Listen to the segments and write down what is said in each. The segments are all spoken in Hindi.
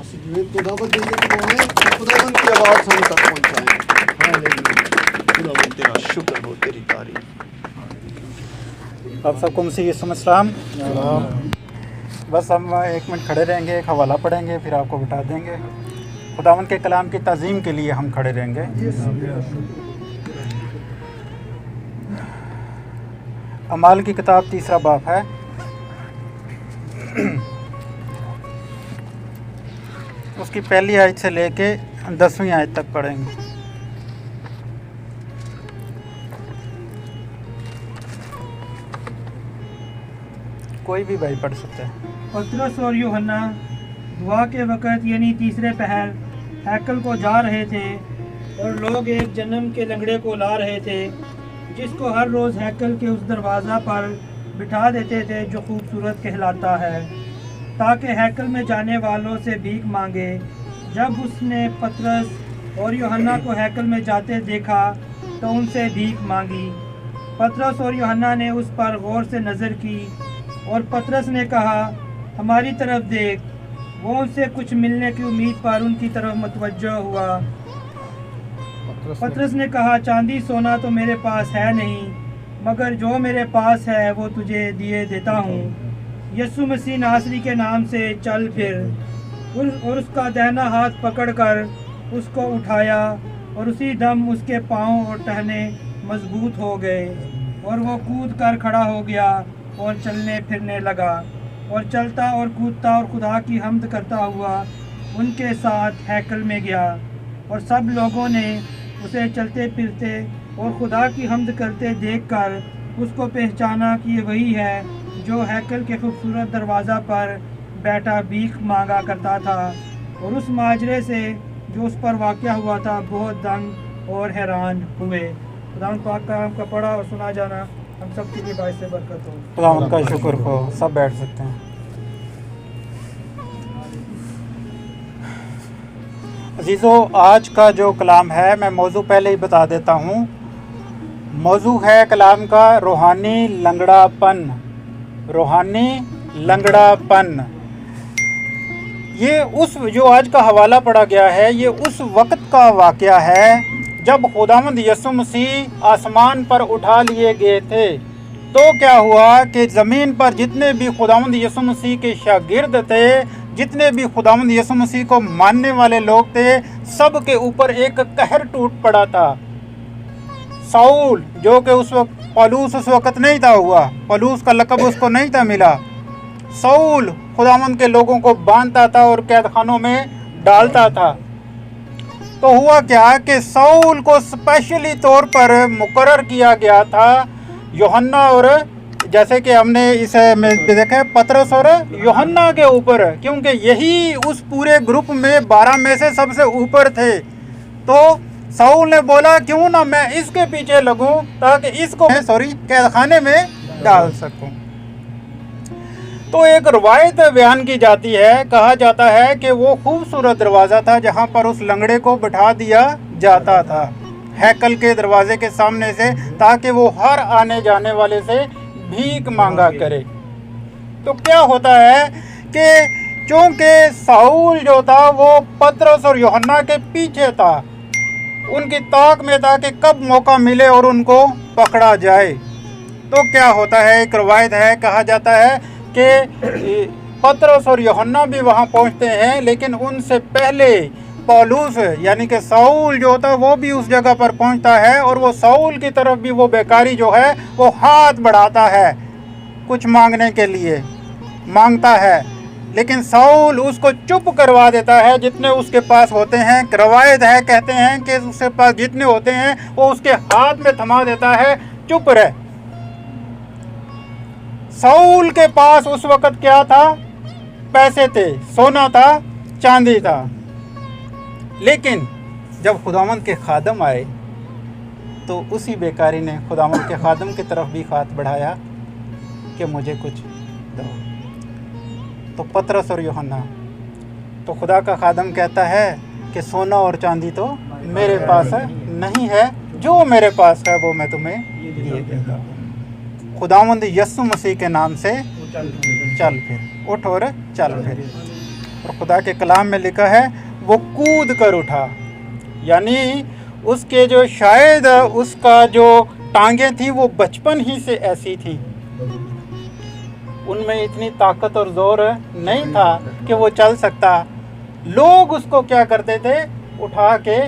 तो दावत देने की दुआएं खुदावंद की आवाज़ हम तक पहुँचाएं। हालेलुया, खुदावंद तेरा शुक्र हो, तेरी तारीफ। आप सबको मसीह यीशु में सलाम। बस हम 1 मिनट खड़े रहेंगे, एक हवाला पढ़ेंगे, फिर आपको बिठा देंगे। खुदावंद के कलाम की ताज़ीम के लिए हम खड़े रहेंगे। अमाल की किताब 3 बाब है। उसकी पहली आयत से लेके 10वीं आयत तक पढ़ेंगे। कोई भी भाई पढ़ सकता है। पतरस और यूहन्ना दुआ के वक़्त यानी तीसरे पहर हैकल को जा रहे थे और लोग एक जन्म के लंगड़े को ला रहे थे, जिसको हर रोज़ हैकल के उस दरवाज़ा पर बिठा देते थे जो खूबसूरत कहलाता है, ताकि हैकल में जाने वालों से भीख मांगे। जब उसने पतरस और यूहन्ना को हैकल में जाते देखा तो उनसे भीख मांगी। पतरस और यूहन्ना ने उस पर गौर से नज़र की और पतरस ने कहा, हमारी तरफ देख। वो उनसे कुछ मिलने की उम्मीद पर उनकी तरफ मुतवज्जो हुआ। पतरस ने कहा, चांदी सोना तो मेरे पास है नहीं, मगर जो मेरे पास है वो तुझे दिए देता हूँ। यीशु मसीह नासरी के नाम से चल फिर। और उसका दाहिना हाथ पकड़कर उसको उठाया और उसी दम उसके पाँव और टहने मजबूत हो गए और वो कूद कर खड़ा हो गया और चलने फिरने लगा और चलता और कूदता और खुदा की हम्द करता हुआ उनके साथ हैकल में गया। और सब लोगों ने उसे चलते फिरते और खुदा की हम्द करते देखकर उसको पहचाना कि ये वही है जो हैकल के खूबसूरत दरवाज़ा पर बैठा भीख मांगा करता था। और उस माजरे से जो उस पर वाक़या हुआ था बहुत दंग और हैरान हुए। खुदा पाक का हमका पढ़ा और सुना जाना हम सब के लिए बाइस से बरकत हो। खुदावंद का शुक्र हो। सब बैठ सकते हैं। अजीज़ों, आज का जो कलाम है, मैं मौजू पहले ही बता देता हूँ। मौजू है कलाम का रूहानी लंगड़ापन। रूहानी लंगड़ापन। ये उस जो आज का हवाला पढ़ा गया है, ये उस वक़्त का वाक़या है जब खुदावंद यीशु मसीह आसमान पर उठा लिए गए थे। तो क्या हुआ कि ज़मीन पर जितने भी खुदावंद यीशु मसीह के शागिर्द थे, जितने भी खुदावंद यीशु मसीह को मानने वाले लोग थे, सब के ऊपर एक कहर टूट पड़ा था। साउल, जो कि उस वक्त पौलुस उस वक्त नहीं था हुआ, पौलुस का लक़ब उसको नहीं था मिला। साउल खुदावंद के लोगों को बांधता था और कैदखानों में डालता था। तो हुआ क्या कि साउल को स्पेशली तौर पर मुकर्रर किया गया था यूहन्ना और, जैसे कि हमने इसे में देखे, पतरस और यूहन्ना के ऊपर, क्योंकि यही उस पूरे ग्रुप में 12 में से सबसे ऊपर थे। तो साउल ने बोला, क्यों ना मैं इसके पीछे लगूं ताकि इसको कैदखाने में डाल सकूं। तो एक रवायत बयान की जाती है, कहा जाता है कि वो खूबसूरत दरवाज़ा था जहाँ पर उस लंगड़े को बिठा दिया जाता था हैकल के दरवाजे के सामने से, ताकि वो हर आने जाने वाले से भीख मांगा करे। तो क्या होता है कि चूँकि साउल जो था वो पतरस और यूहन्ना के पीछे था, उनकी ताक में था कि कब मौका मिले और उनको पकड़ा जाए। तो क्या होता है, एक रवायत है, कहा जाता है कि पतरस और यूहन्ना भी वहाँ पहुँचते हैं, लेकिन उनसे पहले पौलुस यानी कि साउल जो होता है वो भी उस जगह पर पहुँचता है। और वो साउल की तरफ भी वो बेकारी जो है वो हाथ बढ़ाता है, कुछ मांगने के लिए मांगता है, लेकिन साउल उसको चुप करवा देता है। जितने उसके पास होते हैं, रवायत है, कहते हैं कि उसके पास जितने होते हैं वो उसके हाथ में थमा देता है, चुप रहे। साउल के पास उस वक़्त क्या था? पैसे थे, सोना था, चांदी था। लेकिन जब खुदावंद के खादम आए तो उसी बेकारी ने खुदावंद के खादम की तरफ भी हाथ बढ़ाया कि मुझे कुछ दो। तो पतरस और यूहन्ना, तो खुदा का खादम कहता है कि सोना और चांदी तो मेरे पास नहीं है, जो मेरे पास है वो मैं तुम्हें दिए देता हूँ। खुदावंद यीशु मसीह के नाम से चल फिर, उठ और चल फिर। और खुदा के कलाम में लिखा है वो कूद कर उठा, यानी उसके जो शायद उसका जो टांगें थी वो बचपन ही से ऐसी थी, उनमें इतनी ताकत और जोर नहीं था कि वो चल सकता। लोग उसको क्या करते थे, उठा के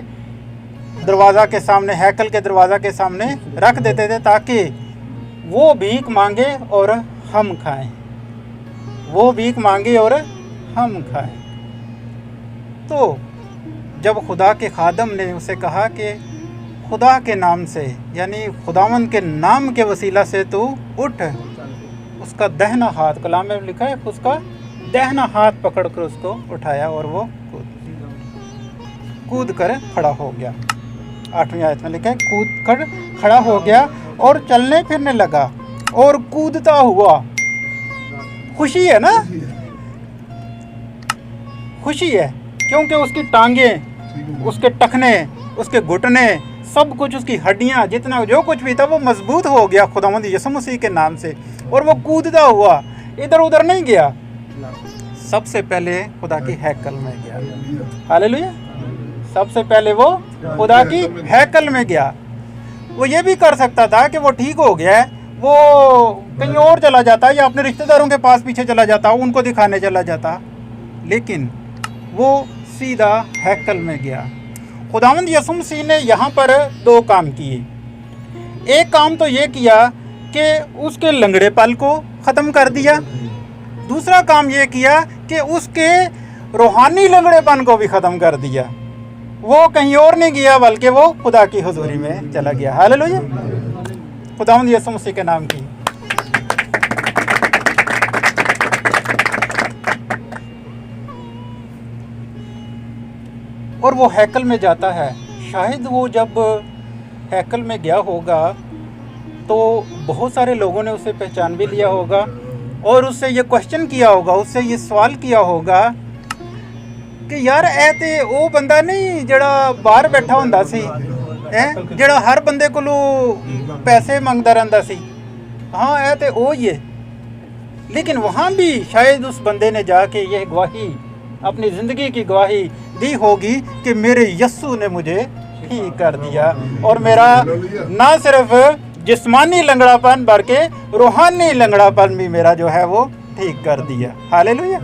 दरवाज़ा के सामने, हैकल के दरवाज़ा के सामने रख देते थे ताकि वो भीख मांगे और हम खाएं, वो भीख मांगे और हम खाएं। तो जब खुदा के खादम ने उसे कहा कि खुदा के नाम से, यानी खुदावंद के नाम के वसीला से तू उठ, उसका दाहिना हाथ, कलाम में लिखा है, उसका दाहिना हाथ पकड़ कर उसको उठाया और वो कूद कर खड़ा हो गया। 8वीं आयत में लिखा है कूद कर खड़ा हो गया और चलने फिरने लगा और कूदता हुआ। खुशी है ना, खुशी है, क्योंकि उसकी टांगें, उसके टखने, उसके घुटने, सब कुछ, उसकी हड्डियां, जितना जो कुछ भी था वो मजबूत हो गया खुदावंद यीशु मसीह के नाम से। और वो कूदता हुआ, इधर उधर नहीं गया, सबसे पहले खुदा की हैकल में गया। हालेलुया। सबसे पहले वो खुदा की हैकल में गया। वो ये भी कर सकता था कि वो ठीक हो गया है, वो कहीं और चला जाता या अपने रिश्तेदारों के पास पीछे चला जाता, उनको दिखाने चला जाता, लेकिन वो सीधा हैकल में गया। खुदावंद यीशु मसीह ने यहाँ पर 2 काम किए। एक काम तो ये किया कि उसके लंगड़ेपन को ख़त्म कर दिया, दूसरा काम ये किया कि उसके रूहानी लंगड़ेपन को भी ख़त्म कर दिया। वो कहीं और नहीं गया बल्कि वो खुदा की हुजूरी में चला गया। हालेलुया। खुदावंद यीशु मसीह के नाम की। और वो हैकल में जाता है। शायद वो जब हैकल में गया होगा तो बहुत सारे लोगों ने उसे पहचान भी लिया होगा और उससे ये क्वेश्चन किया होगा, उससे ये सवाल किया होगा कि यार ऐ ते वो बंदा नहीं जड़ा बाहर बैठा हुंदा सी, जड़ा हर बंदे कोलों पैसे मंगदा रहंदा सी। हाँ, ऐ ते वो ही है। लेकिन वहाँ भी शायद उस बंदे ने जाके यह गवाही, अपनी ज़िंदगी की गवाही दी होगी कि मेरे यस्सु ने मुझे ठीक कर दिया और मेरा ना सिर्फ जिस्मानी लंगड़ापन बल्कि रूहानी लंगड़ापन भी मेरा जो है वो ठीक कर दिया। हालेलुया।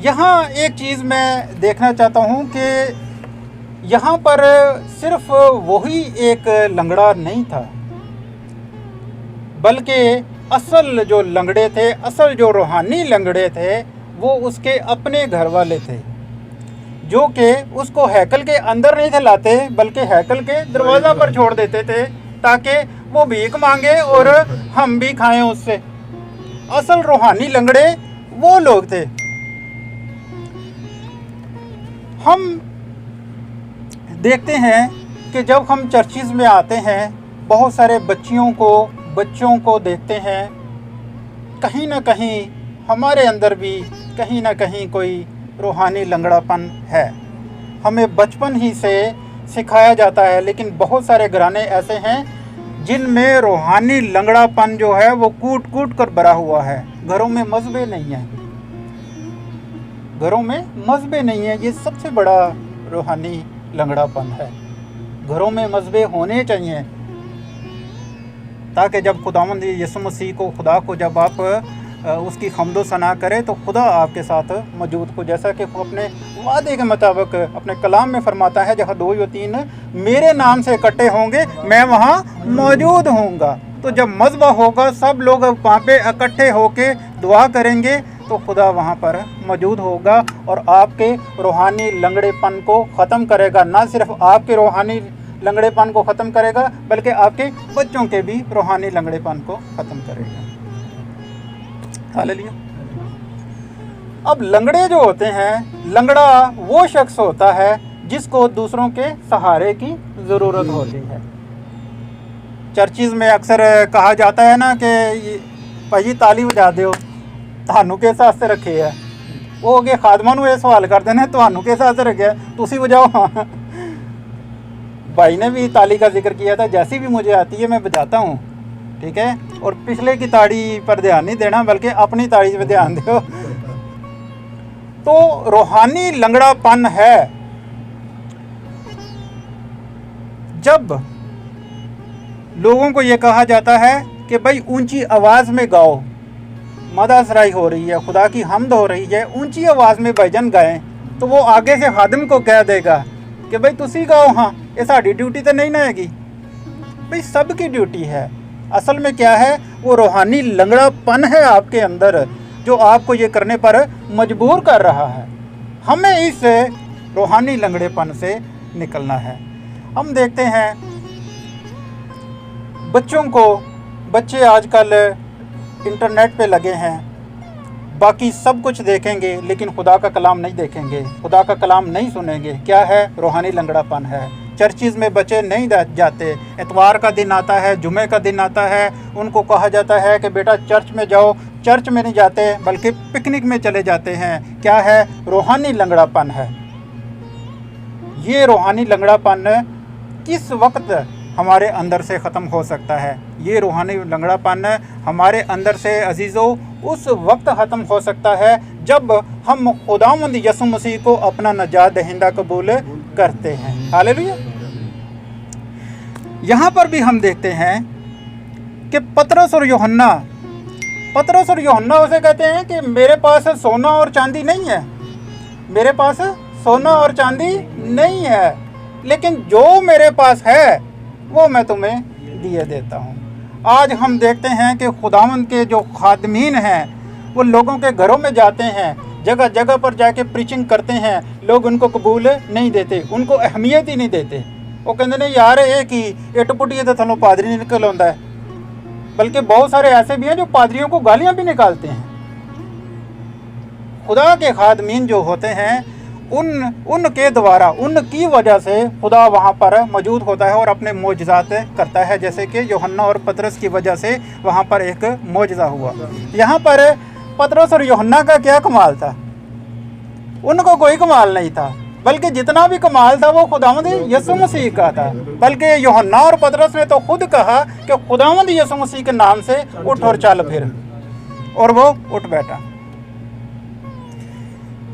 यहाँ एक चीज़ मैं देखना चाहता हूँ कि यहाँ पर सिर्फ वही एक लंगड़ा नहीं था, बल्कि असल जो लंगड़े थे, असल जो रूहानी लंगड़े थे, वो उसके अपने घर वाले थे, जो कि उसको हैकल के अंदर नहीं थे लाते बल्कि हैकल के दरवाज़ा पर छोड़ देते थे ताकि वो भीख मांगे और हम भी खाएं उससे। असल रूहानी लंगड़े वो लोग थे। हम देखते हैं कि जब हम चर्चिज़ में आते हैं, बहुत सारे बच्चों को देखते हैं, कहीं ना कहीं हमारे अंदर भी कहीं ना कहीं कोई रूहानी लंगड़ापन है। हमें बचपन ही से सिखाया जाता है, लेकिन बहुत सारे घराने ऐसे हैं जिनमें रूहानी लंगड़ापन जो है वो कूट कूट कर भरा हुआ है। घरों में मज़बे नहीं है, घरों में मज़बे नहीं है। ये सबसे बड़ा रूहानी लंगड़ापन है। घरों में मज़बे होने चाहिए ताकि जब खुदावंद यीशु मसीह को, खुदा को जब आप उसकी हम्दो सना करें तो खुदा आपके साथ मौजूद हो। जैसा कि वो अपने वादे के मुताबिक अपने कलाम में फरमाता है, जहाँ 2 या 3 मेरे नाम से इकट्ठे होंगे मैं वहाँ मौजूद होऊंगा। तो जब मज़बा होगा, सब लोग वहाँ पे इकट्ठे होके दुआ करेंगे तो खुदा वहाँ पर मौजूद होगा और आपके रूहानी लंगड़ेपन को ख़त्म करेगा। ना सिर्फ आपके रूहानी लंगड़ेपन को ख़त्म करेगा बल्कि आपके बच्चों के भी रूहानी लंगड़ेपन को ख़त्म करेगा। हालेलुया। अब लंगड़े जो होते हैं, लंगड़ा वो शख्स होता है जिसको दूसरों के सहारे की ज़रूरत होती है। चर्चिज़ में अक्सर कहा जाता है ना कि भाई ताली बजा दो, थानू किस वास्ते रखे है। वो अगे खादमा नूं ये सवाल करते हैं, थानू किस वास्ते रखे, तुसी बजाओ। भाई ने भी ताली का जिक्र किया था, जैसी भी मुझे आती है मैं बजाता हूँ, ठीक है। और पिछले की ताड़ी पर ध्यान नहीं देना बल्कि अपनी ताड़ी पर ध्यान दो। तो रूहानी लंगड़ापन है जब लोगों को ये कहा जाता है कि भाई ऊंची आवाज़ में गाओ, मदासराई हो रही है, खुदा की हमद हो रही है, ऊंची आवाज़ में भजन गाएं, तो वो आगे से खादिम को कह देगा कि भाई तुसी गाओ, हाँ ये साड़ी ड्यूटी तो नहीं ना हैगी। भाई सबकी ड्यूटी है। असल में क्या है, वो रूहानी लंगड़ापन है आपके अंदर जो आपको ये करने पर मजबूर कर रहा है। हमें इस रूहानी लंगड़ेपन से निकलना है। हम देखते हैं बच्चों को, बच्चे आजकल इंटरनेट पे लगे हैं, बाकी सब कुछ देखेंगे लेकिन खुदा का कलाम नहीं देखेंगे, खुदा का कलाम नहीं सुनेंगे। क्या है? रूहानी लंगड़ापन है। चर्चिज़ में बच्चे नहीं जाते, इतवार का दिन आता है, जुमे का दिन आता है, उनको कहा जाता है कि बेटा चर्च में जाओ, चर्च में नहीं जाते बल्कि पिकनिक में चले जाते हैं। क्या है? रूहानी लंगड़ापन है। ये रूहानी लंगड़ापन किस वक्त हमारे अंदर से ख़त्म हो सकता है? ये रूहानी लंगड़ापन हमारे अंदर से अजीज़ों उस वक्त ख़त्म हो सकता है जब हम खुदावंद यसु मसीह को अपना नजात दहिंदा कबूल करते हैं। हालेलुया। यहाँ पर भी हम देखते हैं कि पतरस और यूहन्ना उसे कहते हैं कि मेरे पास सोना और चांदी नहीं है, मेरे पास सोना और चांदी नहीं है, लेकिन जो मेरे पास है वो मैं तुम्हें दिए देता हूँ। आज हम देखते हैं कि खुदावंद के जो खादमीन हैं वो लोगों के घरों में जाते हैं, जगह जगह पर जाके प्रीचिंग करते हैं, लोग उनको कबूल नहीं देते, उनको अहमियत ही नहीं देते। वो कहते नहीं यार एक ही इट पुटिए तो थलों पादरी नहीं निकल आता है, बल्कि बहुत सारे ऐसे भी हैं जो पादरियों को गालियाँ भी निकालते हैं। खुदा के खादमीन जो होते हैं उनके द्वारा, उनकी वजह से खुदा वहाँ पर मौजूद होता है और अपने मोजज़ात करता है, जैसे कि यूहन्ना और पतरस की वजह से वहाँ पर एक मोजज़ा हुआ। यहाँ पर पतरस और यूहन्ना का क्या कमाल था? उनको कोई कमाल नहीं था, बल्कि जितना भी कमाल था वो खुदावंद यसु मसीह का था। बल्कि यूहन्ना और पतरस ने तो खुद कहा कि खुदावंद यसु मसीह के नाम से उठ और चल फिर, और वो उठ बैठा।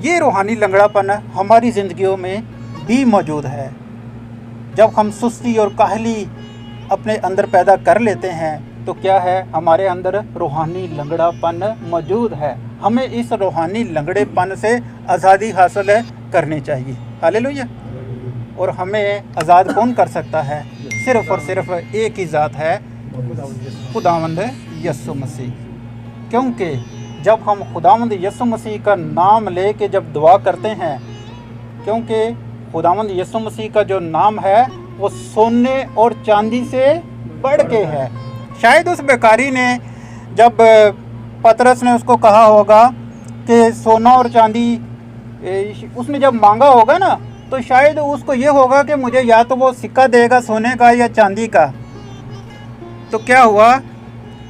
ये रूहानी लंगड़ापन हमारी ज़िंदगियों में भी मौजूद है। जब हम सुस्ती और काहली अपने अंदर पैदा कर लेते हैं तो क्या है, हमारे अंदर रूहानी लंगड़ापन मौजूद है। हमें इस रूहानी लंगड़ेपन से आज़ादी हासिल करनी चाहिए। हालेलुया। और हमें आज़ाद कौन कर सकता है? सिर्फ़ और सिर्फ एक ही ज़ात है, खुदावंद यसु मसीह। क्योंकि जब हम खुदावंद यसु मसीह का नाम ले के जब दुआ करते हैं, क्योंकि खुदावंद यसु मसीह का जो नाम है वो सोने और चांदी से बढ़ के है। शायद उस बेकारी ने, जब पतरस ने उसको कहा होगा कि सोना और चांदी, उसने जब मांगा होगा ना, तो शायद उसको ये होगा कि मुझे या तो वो सिक्का देगा सोने का या चांदी का। तो क्या हुआ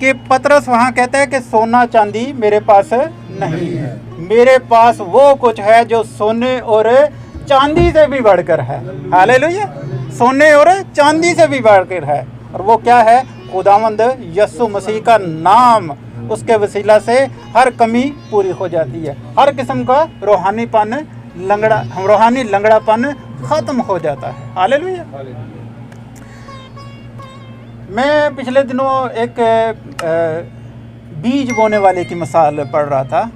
कि पतरस वहाँ कहता है कि सोना चांदी मेरे पास नहीं है, मेरे पास वो कुछ है जो सोने और चांदी से भी बढ़कर है। हालेलुया। सोने और चांदी से भी बढ़कर है, और वो क्या है? खुदावंद यसु मसीह का नाम। उसके वसीला से हर कमी पूरी हो जाती है, हर किस्म का रूहानी लंगड़ापन ख़त्म हो जाता है। हालेलुया। मैं पिछले दिनों एक बीज बोने वाले की मिसाल पढ़ रहा था,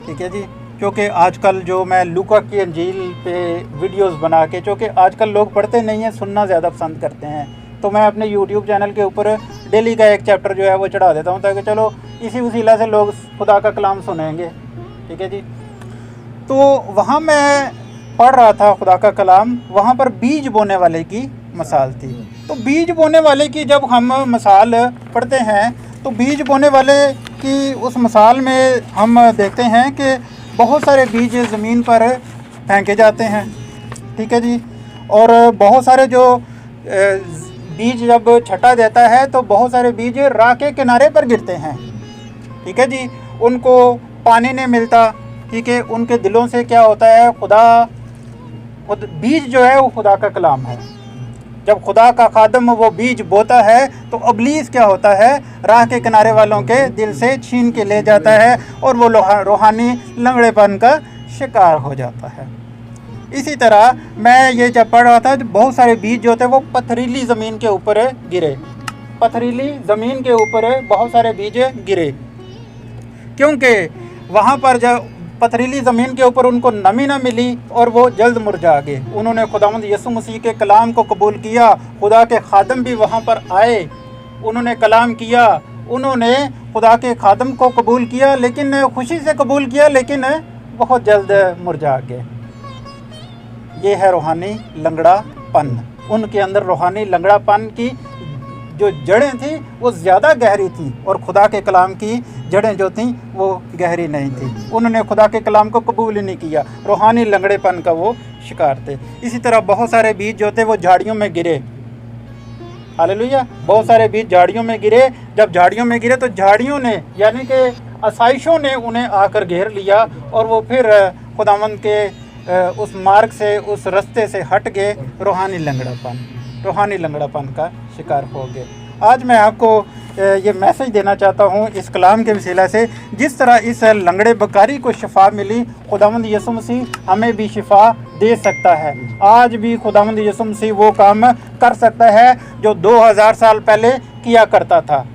ठीक है जी, क्योंकि आजकल जो मैं लूका की अंजील पे वीडियोस बना के, क्योंकि आजकल लोग पढ़ते नहीं हैं, सुनना ज़्यादा पसंद करते हैं, तो मैं अपने यूट्यूब चैनल के ऊपर डेली का एक चैप्टर जो है वो चढ़ा देता हूँ, ताकि चलो इसी वसीला से लोग खुदा का कलाम सुनेंगे। ठीक है जी। तो वहाँ मैं पढ़ रहा था खुदा का कलाम, वहाँ पर बीज बोने वाले की मिसाल थी। तो बीज बोने वाले की जब हम मिसाल पढ़ते हैं तो बीज बोने वाले की उस मिसाल में हम देखते हैं कि बहुत सारे बीज ज़मीन पर फेंके जाते हैं। ठीक है जी। और बहुत सारे जो बीज जब छटा देता है तो बहुत सारे बीज राह के किनारे पर गिरते हैं। ठीक है जी। उनको पानी नहीं मिलता। ठीक है। उनके दिलों से क्या होता है, बीज जो है वो खुदा का कलाम है। जब खुदा का खादम वो बीज बोता है तो अबलीस क्या होता है, राह के किनारे वालों के दिल से छीन के ले जाता है और वो रूहानी लंगड़ेपन का शिकार हो जाता है। इसी तरह मैं ये जब पढ़ रहा था तो बहुत सारे बीज जो थे वो पथरीली ज़मीन के ऊपर गिरे, पथरीली ज़मीन के ऊपर बहुत सारे बीज गिरे, क्योंकि वहाँ पर जब पथरीली ज़मीन के ऊपर उनको नमी ना मिली और वो जल्द मुरझा गए। उन्होंने खुदावंद यीशु मसीह के कलाम को कबूल किया, खुदा के खादम भी वहाँ पर आए, उन्होंने कलाम किया, उन्होंने खुदा के खादम को कबूल किया, लेकिन खुशी से कबूल किया, लेकिन बहुत जल्द मुरझा गए। ये है रूहानी लंगड़ापन। उनके अंदर रूहानी लंगड़ापन की जो जड़ें थी वो ज़्यादा गहरी थी और खुदा के कलाम की जड़ें जो थी वो गहरी नहीं थी। उन्होंने खुदा के कलाम को कबूल ही नहीं किया, रूहानी लंगड़ेपन का वो शिकार थे। इसी तरह बहुत सारे बीज जो थे वो झाड़ियों में गिरे। हालेलुया। बहुत सारे बीज झाड़ियों में गिरे। जब झाड़ियों में गिरे तो झाड़ियों ने यानी कि आसाइशों ने उन्हें आकर घेर लिया और वो फिर खुदावंद के उस मार्ग से, उस रास्ते से हट गए, रूहानी लंगड़ापन का शिकार हो गए। आज मैं आपको ये मैसेज देना चाहता हूँ इस कलाम के वसीला से, जिस तरह इस लंगड़े बकारी को शिफा मिली, खुदावंद यीशु मसीह हमें भी शिफा दे सकता है। आज भी खुदावंद यीशु मसीह वो काम कर सकता है जो 2000 साल पहले किया करता था।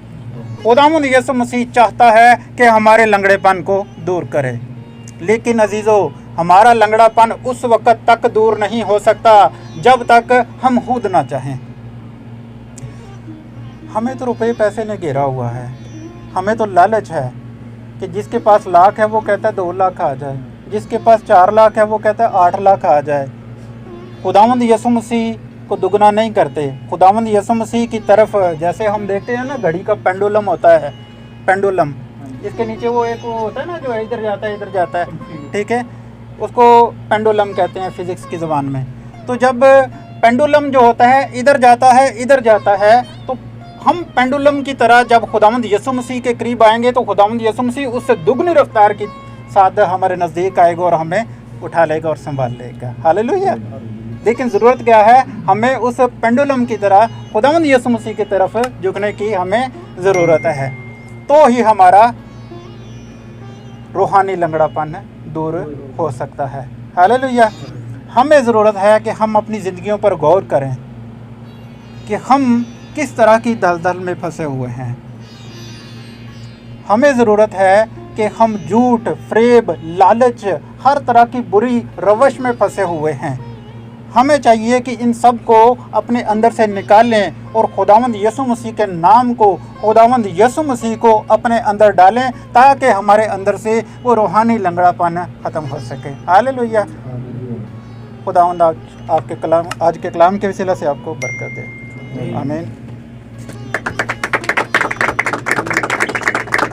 खुदावंद यीशु मसीह चाहता है कि हमारे लंगड़ेपन को दूर करे, लेकिन अजीज़ों, हमारा लंगड़ापन उस वक्त तक दूर नहीं हो सकता जब तक हम खुद ना चाहें। हमें तो रुपए पैसे ने घेरा हुआ है, हमें तो लालच है कि जिसके पास लाख है वो कहता है 2 लाख आ जाए, जिसके पास 4 लाख है वो कहता है 8 लाख आ जाए। खुदावंद यीशु मसीह को दुगना नहीं करते। खुदावंद यीशु मसीह की तरफ, जैसे हम देखते हैं ना, घड़ी का पेंडुलम होता है, पेंडुलम, इसके नीचे वो एक वो होता है ना जो इधर जाता है इधर जाता है, ठीक है, उसको पेंडुलम कहते हैं फिज़िक्स की ज़बान में। तो जब पेंडुलम जो होता है इधर जाता है इधर जाता है, तो हम पेंडुलम की तरह जब खुदावंद यीशु मसीह के करीब आएंगे तो खुदावंद यीशु मसीह उससे दुगनी रफ्तार के साथ हमारे नज़दीक आएगा और हमें उठा लेगा और संभाल लेगा। हालेलुया। लेकिन ज़रूरत क्या है? हमें उस पेंडुलम की तरह खुदावंद यीशु मसीह की तरफ झुकने की हमें ज़रूरत है, तो ही हमारा रूहानी लंगड़ापन दूर हो सकता है। हालेलुया। हमें ज़रूरत है कि हम अपनी ज़िंदगियों पर गौर करें कि हम किस तरह की दलदल में फंसे हुए हैं। हमें ज़रूरत है कि हम झूठ, फ़रेब, लालच, हर तरह की बुरी रवश में फंसे हुए हैं। हमें चाहिए कि इन सब को अपने अंदर से निकालें और खुदावंद यीशु मसीह के नाम को, खुदावंद यीशु मसीह को अपने अंदर डालें, ताकि हमारे अंदर से वो रूहानी लंगड़ापन ख़त्म हो सके। हालेलुया। खुदावंद आज के कलाम के वसीला से आपको बरकत दे। आमीन।